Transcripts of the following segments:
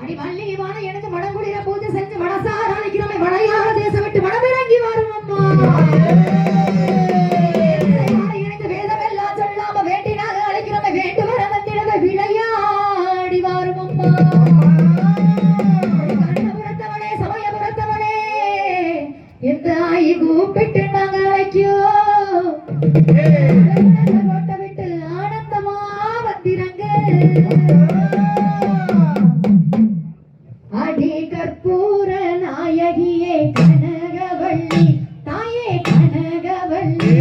அடி வள்ளியமான எனக்கு மடங்குடியில பூஜை செஞ்சு மனசார அழைக்கிறோமே மழையாள தேசம் விட்டு மடமிறங்கி வரும் அம்மா. எனக்கு வேதம் எல்லாம் சொல்லாம வேண்டினாக அழைக்கிறோமே வேண்டு வர வந்திடவே விளையாடி வரும் அம்மா. கண்ணபுரத்தவனே சமயபுரத்தவனே எந்த ஆயி கூப்பிட்டு நாங்க அழைக்கோ விட்டு ஆனந்தமா வந்திரங்க. அடி கற்பூர நாயகியே கனகவள்ளி தாயே கனகவள்ளி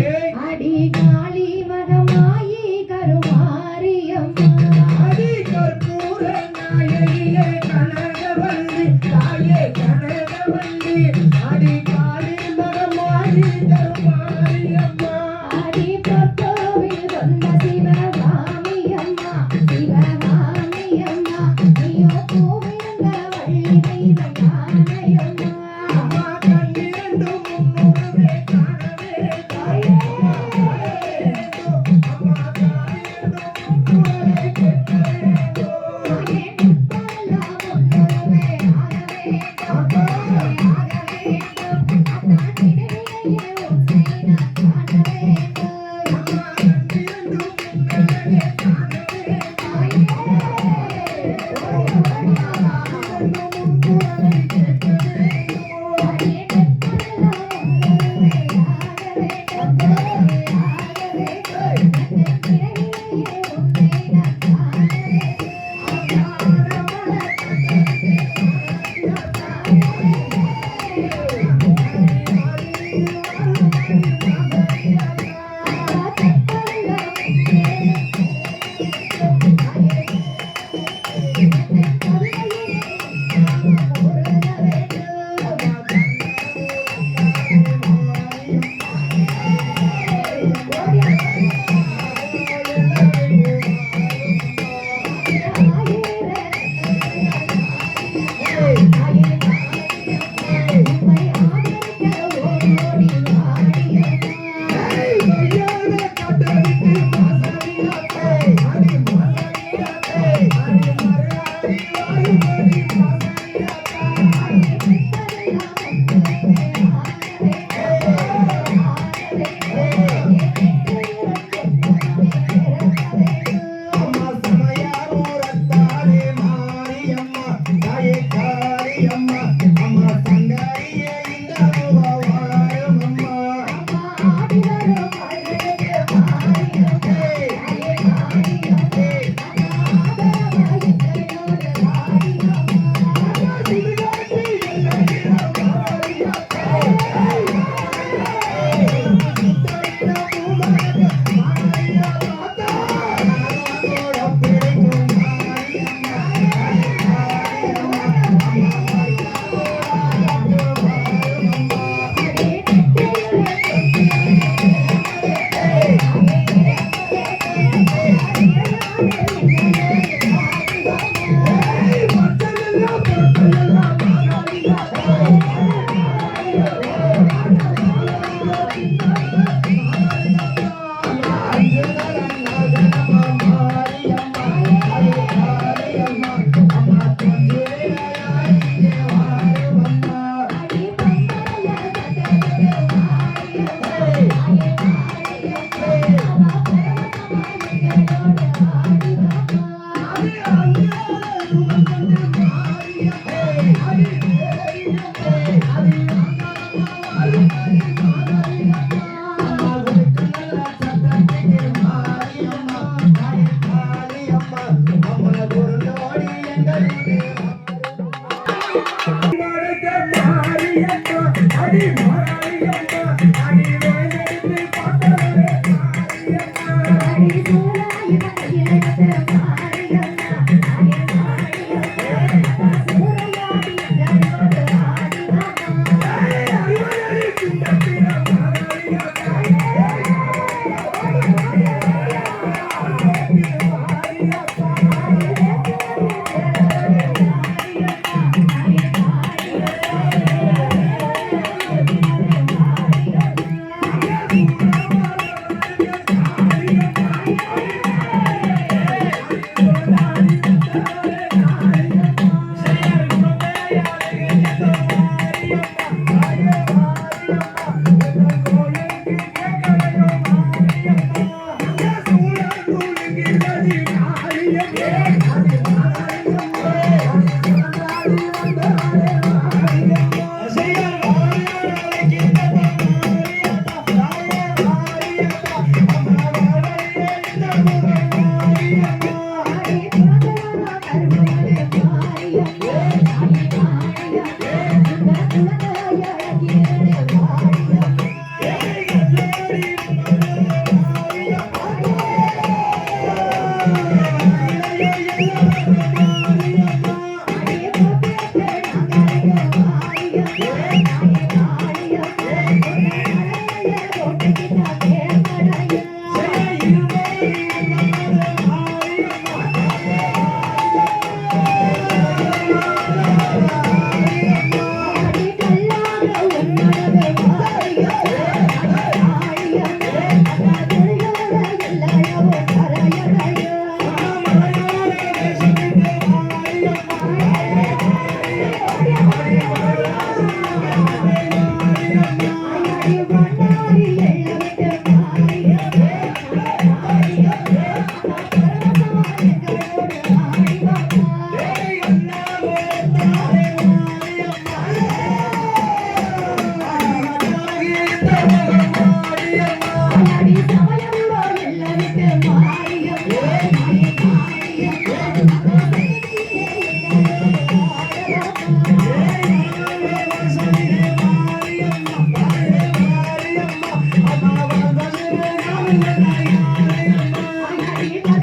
அடி காளி மகமாயி கருமாரியம்மா. அடி கற்பூர நாயகியே கனகவள்ளி தாயே கனகவள்ளி அடி காளி மகமாயி கருமாரியம்மா. அடி பொற்கோவில் கொண்ட சிவகாமியம்மா சிவகாமியம்மா நீயோ கோவிந்த வள்ளி தெய்வயானையம்மா. அம்மா கண்ணிரண்டு முன்னோருவே காணவே தாயே அம்மா காணிரண்டு முன்னோரை கேட்க வேண்டும். அடி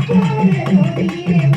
போது ஓடுகிறேன்